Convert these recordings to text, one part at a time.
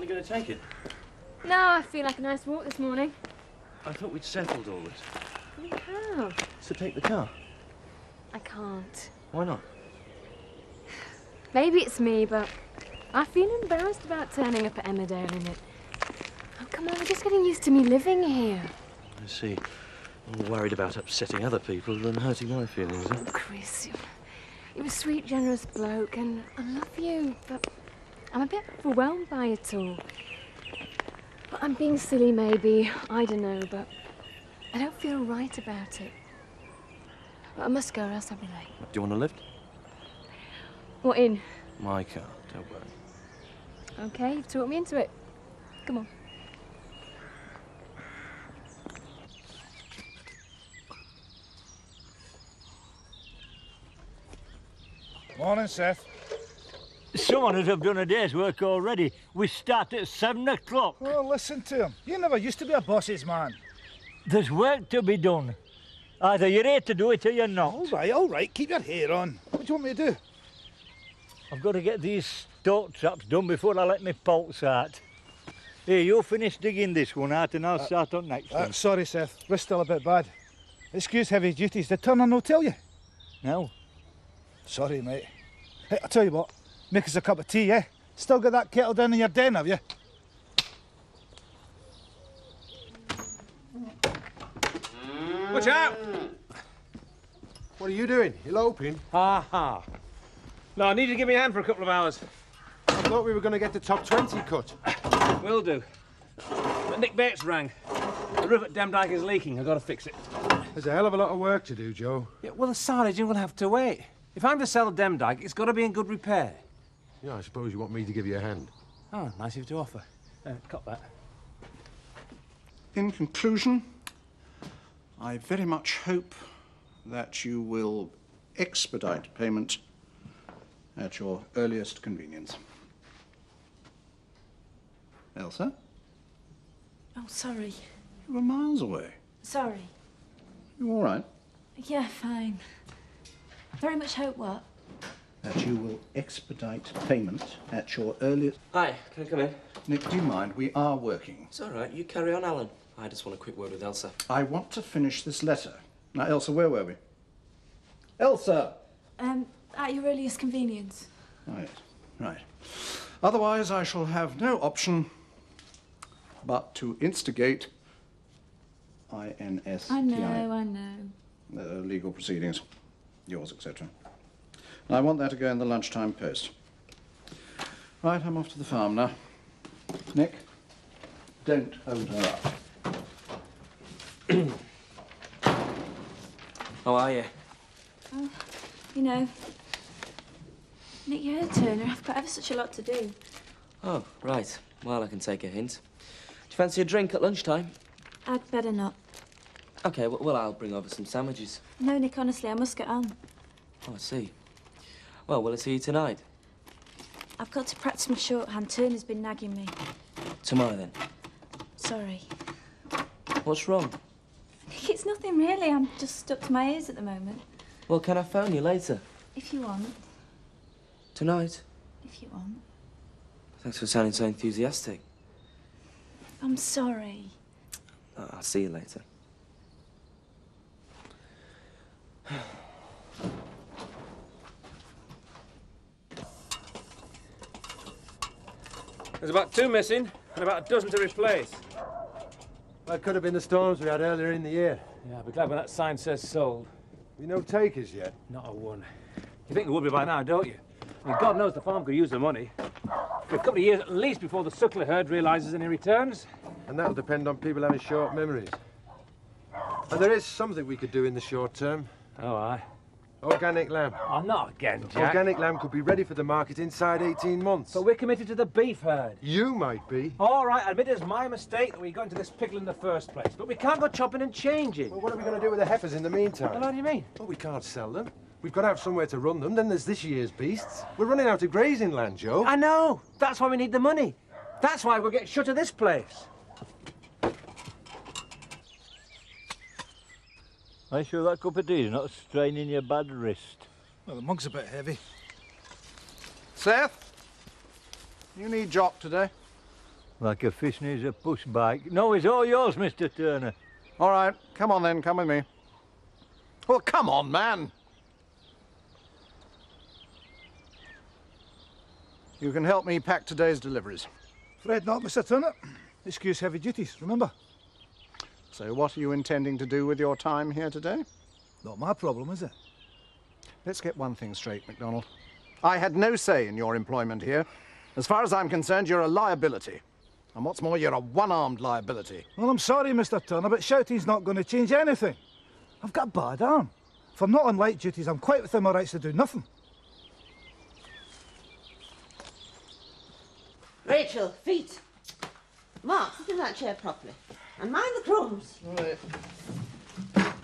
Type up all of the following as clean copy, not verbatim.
finally going to take it? No, I feel like a nice walk this morning. I thought we'd settled all this. We have. So take the car. I can't. Why not? Maybe it's me, but I feel embarrassed about turning up at Emmerdale in it. Oh, come on, we're just getting used to me living here. I see. I'm more worried about upsetting other people than hurting my feelings, Oh, Chris, you're a sweet, generous bloke, and I love you, but I'm a bit overwhelmed by it all. But I'm being silly, maybe. I don't know, but I don't feel right about it. But I must go, or else I'll be late. Do you want a lift? What, in? My car, don't worry. OK, you've talked me into it. Come on. Morning, Seth. Someone would have done a day's work already. We start at 7 o'clock. Oh, listen to him. You never used to be a boss's man. There's work to be done. Either you're here to do it or you're not. All right, keep your hair on. What do you want me to do? I've got to get these stoke traps done before I let my bolts out. Here, you finish digging this one out and I'll start on next one. Sorry, Seth. Wrist's still a bit bad. Excuse heavy duties. Did Turner no tell you? No. Sorry, mate. Hey, I'll tell you what. Make us a cup of tea, eh? Still got that kettle down in your den, have you? Watch out! What are you doing? Eloping? Ha. No, I need you to give me a hand for a couple of hours. I thought we were going to get the top 20 cut. Will do. But Nick Bates rang. The roof at Demdike is leaking. I've got to fix it. There's a hell of a lot of work to do, Joe. Yeah, well, the silage will have to wait. If I'm to sell Demdike, it's got to be in good repair. Yeah, I suppose you want me to give you a hand. Oh, nice of you to offer. Cut that. In conclusion, I very much hope that you will expedite payment at your earliest convenience. Elsa? Oh, sorry. You were miles away. Sorry. You all right? Yeah, fine. Very much hope what? That you will expedite payment at your earliest... Hi, can I come in? Nick, do you mind? We are working. It's all right. You carry on, Alan. I just want a quick word with Elsa. I want to finish this letter. Now, Elsa, where were we? Elsa! At your earliest convenience. Right. Otherwise, I shall have no option but to instigate INSTI. I know. Legal proceedings, yours, etc. And I want that to go in the lunchtime post. Right, I'm off to the farm now. Nick, don't hold her up. How are you? Oh, you know, Nick, you're Turner. I've got ever such a lot to do. Oh, right. Well, I can take a hint. Do you fancy a drink at lunchtime? I'd better not. OK, well, I'll bring over some sandwiches. No, Nick, honestly, I must get on. Oh, I see. Well, will I see you tonight? I've got to practice my shorthand. Turner's been nagging me. Tomorrow, then? Sorry. What's wrong? Nick, it's nothing really. I'm just stuck to my ears at the moment. Well, can I phone you later? If you want. Tonight? If you want. Thanks for sounding so enthusiastic. I'm sorry. I'll see you later. There's about 2 missing and about a dozen to replace. Well, it could have been the storms we had earlier in the year. Yeah, I'll be glad when that sign says sold. You no takers yet? Not a one. You think there would be by now, don't you? I mean, God knows the farm could use the money. For a couple of years at least before the suckler herd realises any returns. And that'll depend on people having short memories. And there is something we could do in the short term. Oh, aye. Organic lamb. Oh, not again, Jack. Organic lamb could be ready for the market inside 18 months. But we're committed to the beef herd. You might be. All right, I admit it's my mistake that we got into this pickle in the first place. But we can't go chopping and changing. Well, what are we going to do with the heifers in the meantime? Well, how do you mean? Well, we can't sell them. We've got to have somewhere to run them. Then there's this year's beasts. We're running out of grazing land, Joe. I know. That's why we need the money. That's why we'll get shut of this place. Are you sure that cup of tea is not straining your bad wrist? Well, the mug's a bit heavy. Seth, you need Jock today. Like a fish needs a push bike. No, it's all yours, Mr. Turner. All right, come on then, come with me. Well, come on, man. You can help me pack today's deliveries. Fred not, Mr. Turner. Excuse heavy duties, remember? So what are you intending to do with your time here today? Not my problem, is it? Let's get one thing straight, MacDonald. I had no say in your employment here. As far as I'm concerned, you're a liability. And what's more, you're a one-armed liability. Well, I'm sorry, Mr. Turner, but shouting's not going to change anything. I've got a bad arm. If I'm not on light duties, I'm quite within my rights to do nothing. Rachel, feet. Mark, sit in that chair properly. And mind the crumbs. Right.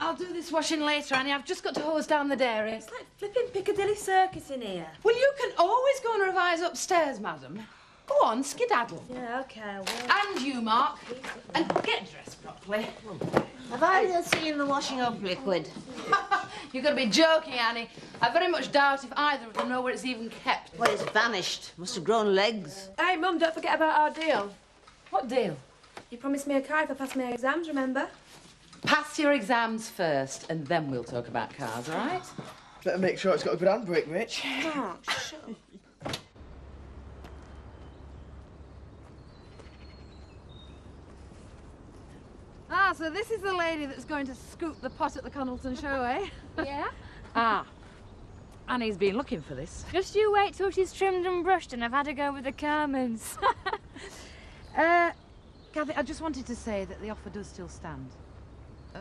I'll do this washing later, Annie. I've just got to hose down the dairy. It's like flipping Piccadilly Circus in here. Well, you can always go and revise upstairs, madam. Go on, skedaddle. Yeah, OK, I will. And you, Mark. And get dressed properly. Have I seen the washing up liquid? You've got to be joking, Annie. I very much doubt if either of them know where it's even kept. Well, it's vanished. Must have grown legs. Hey, Mum, don't forget about our deal. What deal? You promised me a car if I pass my exams, remember? Pass your exams first, and then we'll talk about cars, all right? Better make sure it's got a good handbrake, Rich. Mark, shut up. Ah, so this is the lady that's going to scoop the pot at the Connelton show, eh? Yeah? Ah. Annie's been looking for this. Just you wait till she's trimmed and brushed and I've had a go with the Carmens. Kathy, I just wanted to say that the offer does still stand.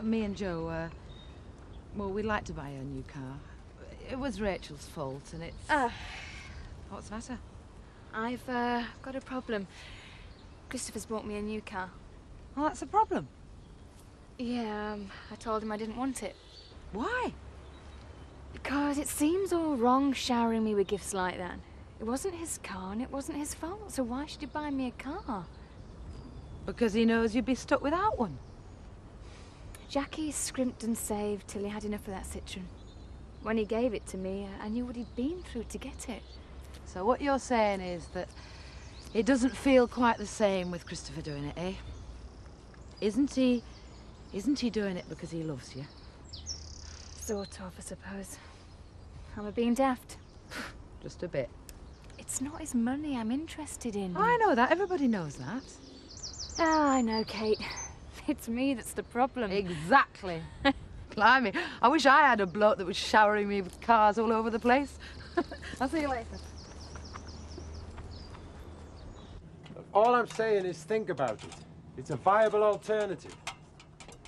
Me and Joe, well, we'd like to buy her a new car. It was Rachel's fault, and it's... What's the matter? I've got a problem. Christopher's bought me a new car. Well, that's a problem. Yeah, I told him I didn't want it. Why? Because it seems all wrong showering me with gifts like that. It wasn't his car and it wasn't his fault, so why should he buy me a car? Because he knows you'd be stuck without one. Jackie scrimped and saved till he had enough of that Citroen. When he gave it to me, I knew what he'd been through to get it. So what you're saying is that it doesn't feel quite the same with Christopher doing it, eh? Isn't he doing it because he loves you? Sort of, I suppose. Am I being daft? Just a bit. It's not his money I'm interested in. I know that. Everybody knows that. Ah, I know, Kate. It's me that's the problem. Exactly. Blimey, I wish I had a bloke that was showering me with cars all over the place. I'll see you later. All I'm saying is think about it. It's a viable alternative.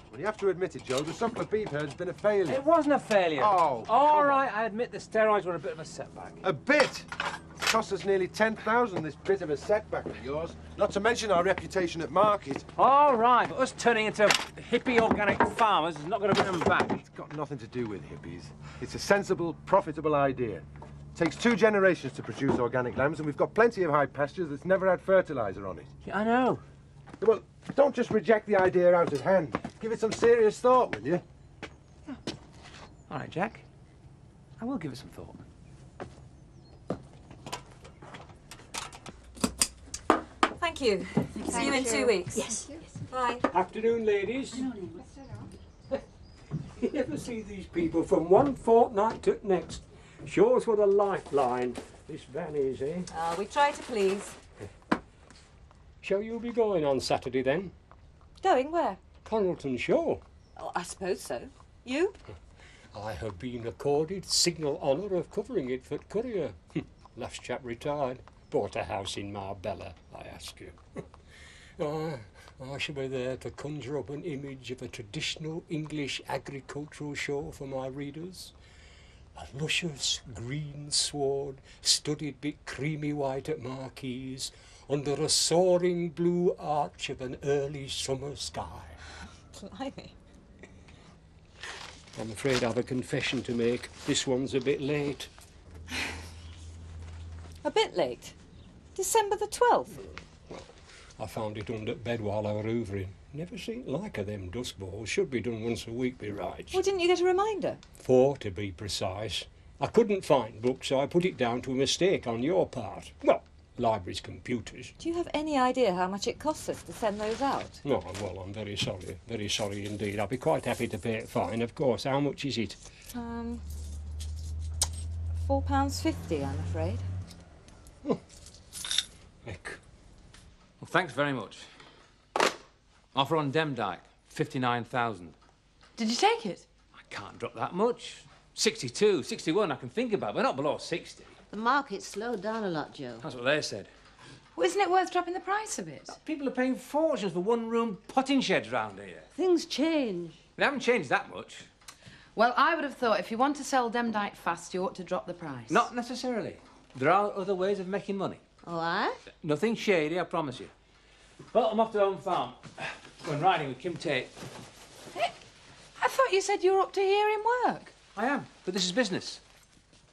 Well, you have to admit it, Joe, the suckler beef herd's been a failure. It wasn't a failure. Oh, all right, I admit the steroids were a bit of a setback. A bit? It's cost us nearly 10,000, this bit of a setback of yours. Not to mention our reputation at market. All right, but us turning into hippie organic farmers is not going to bring them back. It's got nothing to do with hippies. It's a sensible, profitable idea. It takes 2 generations to produce organic lambs, and we've got plenty of high pastures that's never had fertiliser on it. Yeah, I know. Well, don't just reject the idea out of hand. Give it some serious thought, will you? Yeah. All right, Jack. I will give it some thought. Thank you. See you in 2 weeks. Yes. Bye. Afternoon, ladies. You never see these people from one fortnight to next. Shows what a lifeline this van is, eh? We try to please. Shall you be going on Saturday then? Going where? Connelton Show. Oh, I suppose so. You? I have been accorded signal honour of covering it for Courier. Last chap retired. Bought a house in Marbella, I ask you. I shall be there to conjure up an image of a traditional English agricultural show for my readers. A luscious green sward, studded bit creamy white at marquees, under a soaring blue arch of an early summer sky. Blimey. I'm afraid I've a confession to make. This one's a bit late. A bit late. December the 12th. I found it under bed while I were hoovering. Never seen like of them dust balls. Should be done once a week, be right. Well, didn't you get a reminder? 4 to be precise. I couldn't find book, so I put it down to a mistake on your part. Well, libraries, computers. Do you have any idea how much it costs us to send those out? Oh, well, I'm very sorry indeed. I'll be quite happy to pay it fine, of course. How much is it? £4.50, I'm afraid. Heck. Well, thanks very much. Offer on Demdike, 59,000. Did you take it? I can't drop that much. 62, 61 I can think about, but not below 60. The market's slowed down a lot, Joe. That's what they said. Well, isn't it worth dropping the price a bit? People are paying fortunes for one-room potting sheds round here. Things change. They haven't changed that much. Well, I would have thought if you want to sell Demdike fast, you ought to drop the price. Not necessarily. There are other ways of making money. Oh, aye? Nothing shady, I promise you. Well, I'm off to Home Farm. Going riding with Kim Tate. Hey, I thought you said you were up to here in work. I am, but this is business.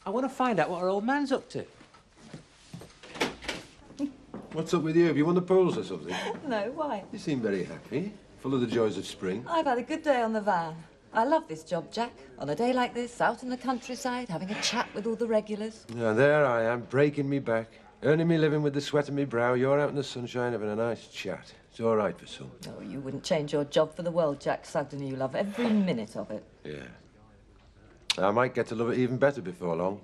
I want to find out what our old man's up to. What's up with you? Have you won the polls or something? No, why? You seem very happy, full of the joys of spring. I've had a good day on the van. I love this job, Jack. On a day like this, out in the countryside, having a chat with all the regulars. Yeah, there I am, breaking me back, earning me living with the sweat on me brow. You're out in the sunshine having a nice chat. It's all right for some. Oh, you wouldn't change your job for the world, Jack Sugden. You love every minute of it. Yeah. I might get to love it even better before long.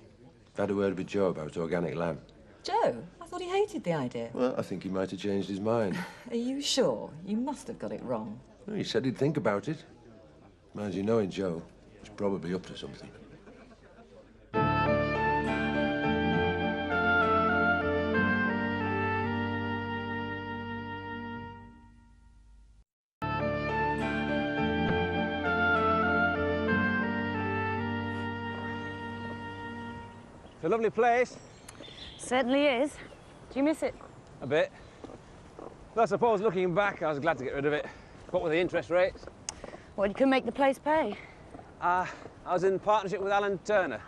I've had a word with Joe about organic lamb. Joe? I thought he hated the idea. Well, I think he might have changed his mind. Are you sure? You must have got it wrong. Well, he said he'd think about it. Mind you, knowing Joe, he's probably up to something. It's a lovely place. Certainly is. Do you miss it? A bit. But I suppose looking back, I was glad to get rid of it. What were the interest rates? Well, you can make the place pay. I was in partnership with Alan Turner.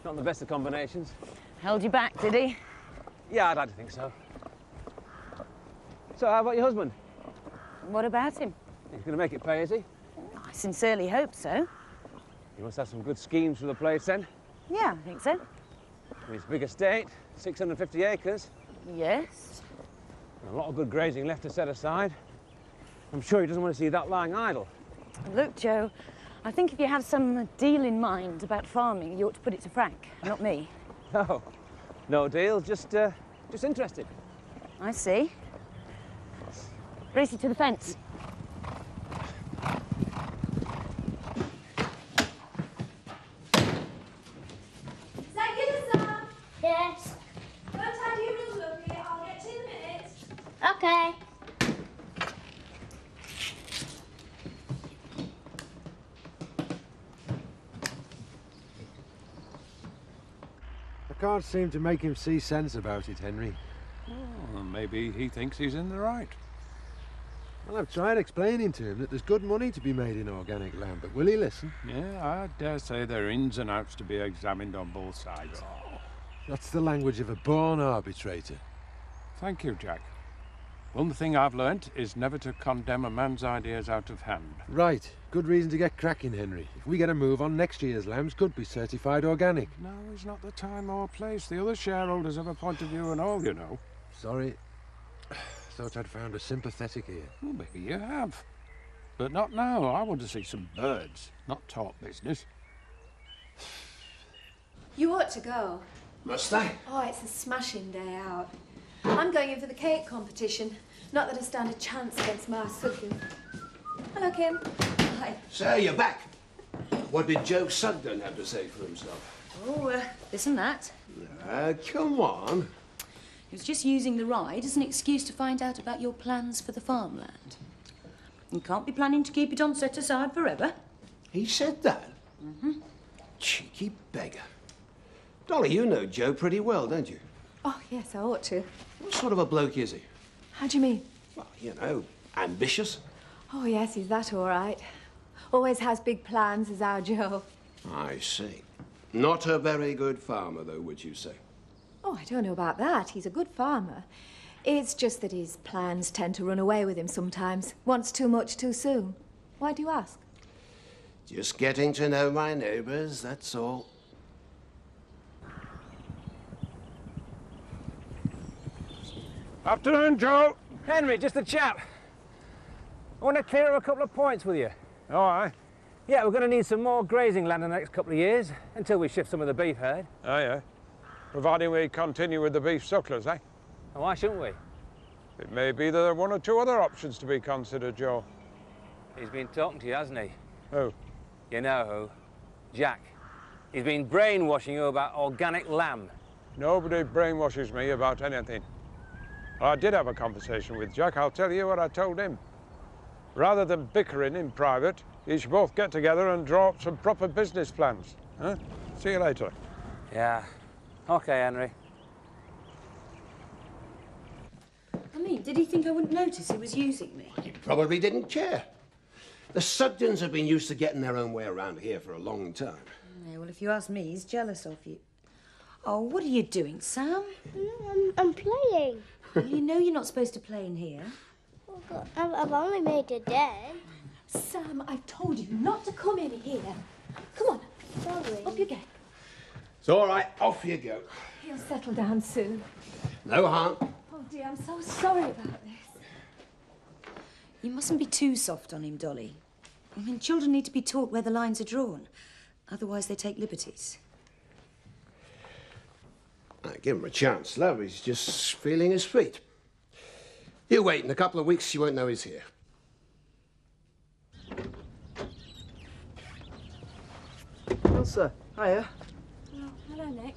Not the best of combinations. Held you back, did he? Yeah, I'd like to think so. So, how about your husband? What about him? He's going to make it pay, is he? I sincerely hope so. He must have some good schemes for the place, then. Yeah, I think so. His big estate, 650 acres. Yes. And a lot of good grazing left to set aside. I'm sure he doesn't want to see that lying idle. Look, Joe, I think if you have some deal in mind about farming, you ought to put it to Frank, not me. No, no deal, just interested. I see. Race you to the fence. Is that you, Sam? Yes. Don't have you run up here. I'll get to you in a minute. Okay. I can't seem to make him see sense about it, Henry. Oh, maybe he thinks he's in the right. Well, I've tried explaining to him that there's good money to be made in organic lamb, but will he listen? Yeah, I dare say there are ins and outs to be examined on both sides. That's the language of a born arbitrator. Thank you, Jack. One thing I've learnt is never to condemn a man's ideas out of hand. Right. Good reason to get cracking, Henry. If we get a move on, next year's lambs could be certified organic. Now is not the time or place. The other shareholders have a point of view and all, you know. Sorry. Thought I'd found a sympathetic ear. Well, maybe you have. But not now. I want to see some birds, not talk business. You ought to go. Must I? Oh, it's a smashing day out. I'm going in for the cake competition. Not that I stand a chance against Ma Sugden. Hello, Kim. Hi. So, you're back. What did Joe Sugden have to say for himself? Oh, this and that. Come on. He was just using the ride as an excuse to find out about your plans for the farmland. You can't be planning to keep it on set aside forever. He said that? Mm-hmm. Cheeky beggar. Dolly, you know Joe pretty well, don't you? Oh, yes, I ought to. What sort of a bloke is he? How do you mean? Well, you know, ambitious. Oh, yes, he's that all right. Always has big plans, as our Joe. I see. Not a very good farmer, though, would you say? Oh, I don't know about that. He's a good farmer. It's just that his plans tend to run away with him sometimes. Wants too much too soon. Why do you ask? Just getting to know my neighbours, that's all. Afternoon, Joe. Henry, just a chap. I want to clear up a couple of points with you. Oh, aye? Yeah, we're going to need some more grazing land in the next couple of years, until we shift some of the beef herd. Oh, yeah. Providing we continue with the beef sucklers, eh? And why shouldn't we? It may be that there are one or two other options to be considered, Joe. He's been talking to you, hasn't he? Who? You know who. Jack. He's been brainwashing you about organic lamb. Nobody brainwashes me about anything. I did have a conversation with Jack. I'll tell you what I told him. Rather than bickering in private, you should both get together and draw up some proper business plans. Huh? See you later. Yeah. OK, Henry. I mean, did he think I wouldn't notice he was using me? He probably didn't care. The Sugdens have been used to getting their own way around here for a long time. Yeah, well, if you ask me, he's jealous of you. Oh, what are you doing, Sam? I'm playing. Well, you know you're not supposed to play in here. But I've only made a day. Sam, I've told you not to come in here. Come on. Sorry. Up you get. It's all right, off you go. He'll settle down soon. No harm. Oh, dear, I'm so sorry about this. You mustn't be too soft on him, Dolly. I mean, children need to be taught where the lines are drawn. Otherwise, they take liberties. Give him a chance, love. He's just feeling his feet. You wait, in a couple of weeks you won't know he's here. Elsa, hiya. Oh, hello, Nick.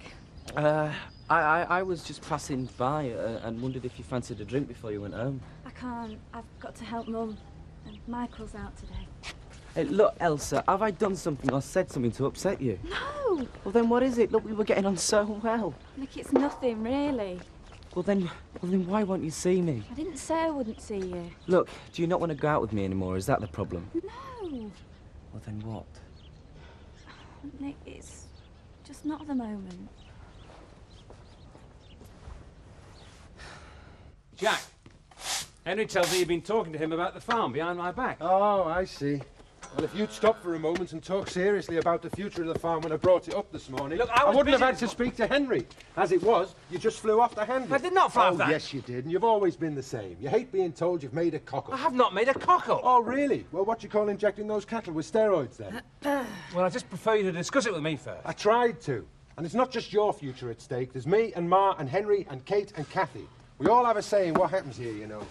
I was just passing by and wondered if you fancied a drink before you went home. I can't. I've got to help Mum. And Michael's out today. Hey, look, Elsa, have I done something or said something to upset you? No! Well, then what is it? Look, we were getting on so well. Nick, it's nothing, really. Well, then why won't you see me? I didn't say I wouldn't see you. Look, do you not want to go out with me anymore? Is that the problem? No! Well, then what? Nick, it's just not at the moment. Jack, Henry tells me you've been talking to him about the farm behind my back. Oh, I see. Well, if you'd stop for a moment and talk seriously about the future of the farm when I brought it up this morning, Look, I wouldn't have busy had to speak to Henry. As it was, you just flew off the handle. I did not fly off that. Yes, you did, and you've always been the same. You hate being told you've made a cock-up. I have not made a cock-up. Oh, really? Well, what do you call injecting those cattle with steroids, then? Well, I just prefer you to discuss it with me first. I tried to. And it's not just your future at stake. There's me and Ma and Henry and Kate and Kathy. We all have a say in what happens here, you know.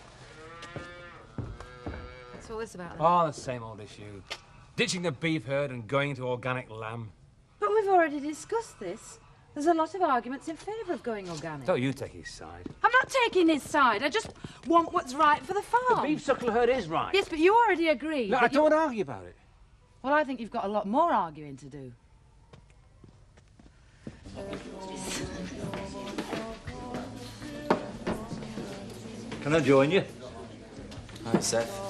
What's all this about? Oh, the same old issue. Ditching the beef herd and going into organic lamb. But we've already discussed this. There's a lot of arguments in favour of going organic. Don't you take his side. I'm not taking his side. I just want what's right for the farm. The beef suckler herd is right. Yes, but you already agreed. No, I don't want to argue about it. Well, I think you've got a lot more arguing to do. Can I join you? Hi, Seth.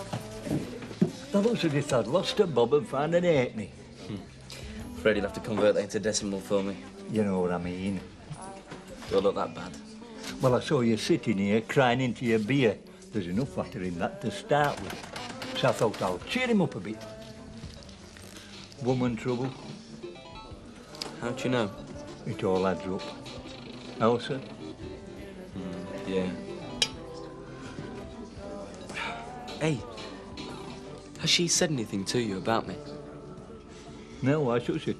I looks as if I'd lost a bob and found an halfpenny. Afraid you'll have to convert that into decimal for me. You know what I mean. Don't look that bad. Well, I saw you sitting here crying into your beer. There's enough water in that to start with. So I thought I'll cheer him up a bit. Woman trouble. How'd you know? It all adds up. Elsa? Yeah. Hey, has she said anything to you about me? No, why should she?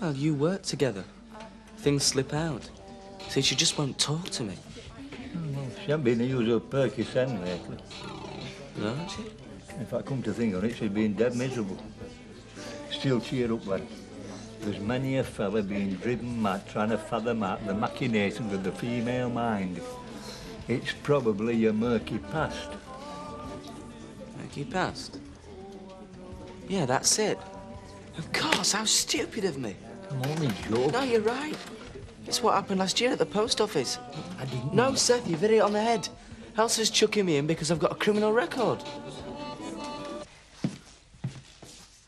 Well, you work together. Things slip out. See, she just won't talk to me. Well, she hasn't been a usual perky son lately. No, has she? If I come to think on it, she's been dead miserable. Still cheer up, lad. There's many a fella being driven mad trying to fathom out the machinations of the female mind. It's probably your murky past. Murky past? Yeah, that's it. Of course, how stupid of me. I'm only joking. No, you're right. It's what happened last year at the post office. I didn't No, know. Seth, you've hit it on the head. Elsa's chucking me in because I've got a criminal record.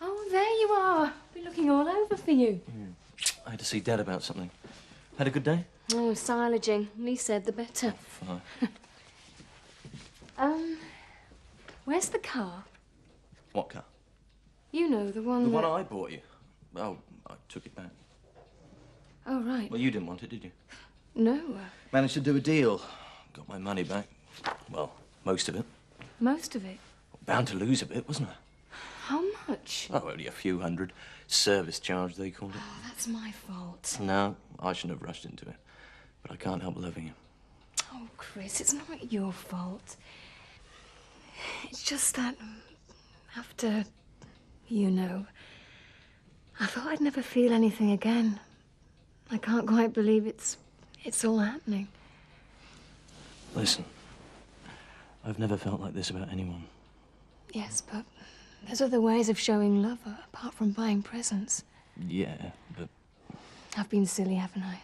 Oh, there you are. Been looking all over for you. I had to see Dad about something. Had a good day? Oh, silaging. Lee said the better. Fine. Where's the car? What car? You know, the one The that... one I bought you. Oh, I took it back. Oh, right. Well, you didn't want it, did you? No. Managed to do a deal. Got my money back. Well, most of it. Most of it? Bound to lose a bit, wasn't I? How much? Oh, only a few hundred. Service charge, they called it. Oh, that's my fault. No, I shouldn't have rushed into it. But I can't help loving him. Oh, Chris, it's not your fault. It's just that after, you know, I thought I'd never feel anything again. I can't quite believe it's all happening. Listen, I've never felt like this about anyone. Yes, but there's other ways of showing love apart from buying presents. Yeah, but... I've been silly, haven't I?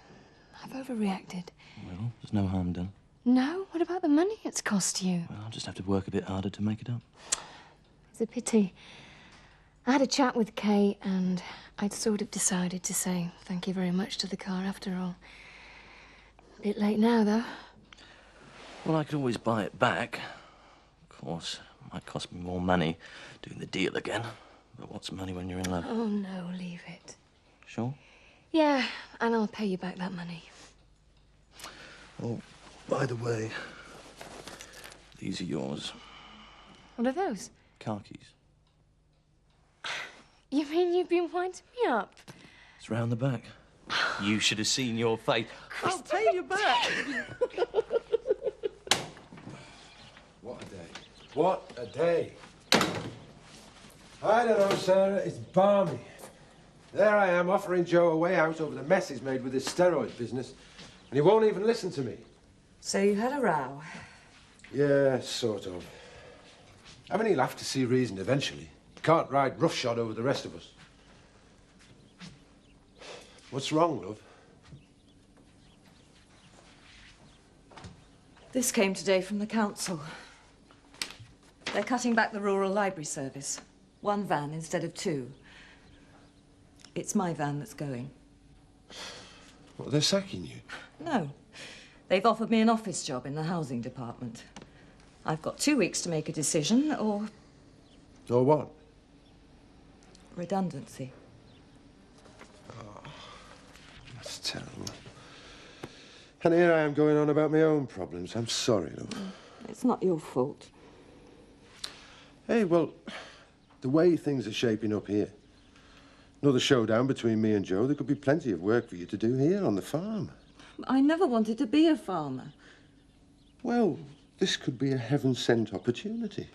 I've overreacted. Well, there's no harm done. No? What about the money it's cost you? Well, I'll just have to work a bit harder to make it up. It's a pity. I had a chat with Kay and I'd sort of decided to say thank you very much to the car after all. Bit late now, though. Well, I could always buy it back. Of course, it might cost me more money doing the deal again. But what's money when you're in love? Oh, no, leave it. Sure? Yeah, and I'll pay you back that money. Oh, by the way, these are yours. What are those? Car keys. You mean you've been winding me up? It's round the back. You should have seen your face. I'll pay you back. What a day. What a day. I don't know, Sarah. It's balmy. There I am offering Joe a way out over the mess he's made with his steroid business, and he won't even listen to me. So you had a row? Yeah, sort of. I mean, he'll have to see reason eventually. Can't ride roughshod over the rest of us. What's wrong, love? This came today from the council. They're cutting back the rural library service. 1 van instead of 2. It's my van that's going. What, they're sacking you? No. They've offered me an office job in the housing department. I've got 2 weeks to make a decision, or... Or what? Redundancy. Oh, that's terrible. And here I am going on about my own problems. I'm sorry, love. It's not your fault. Hey, well, the way things are shaping up here, another showdown between me and Joe, there could be plenty of work for you to do here on the farm. I never wanted to be a farmer. Well, this could be a heaven-sent opportunity.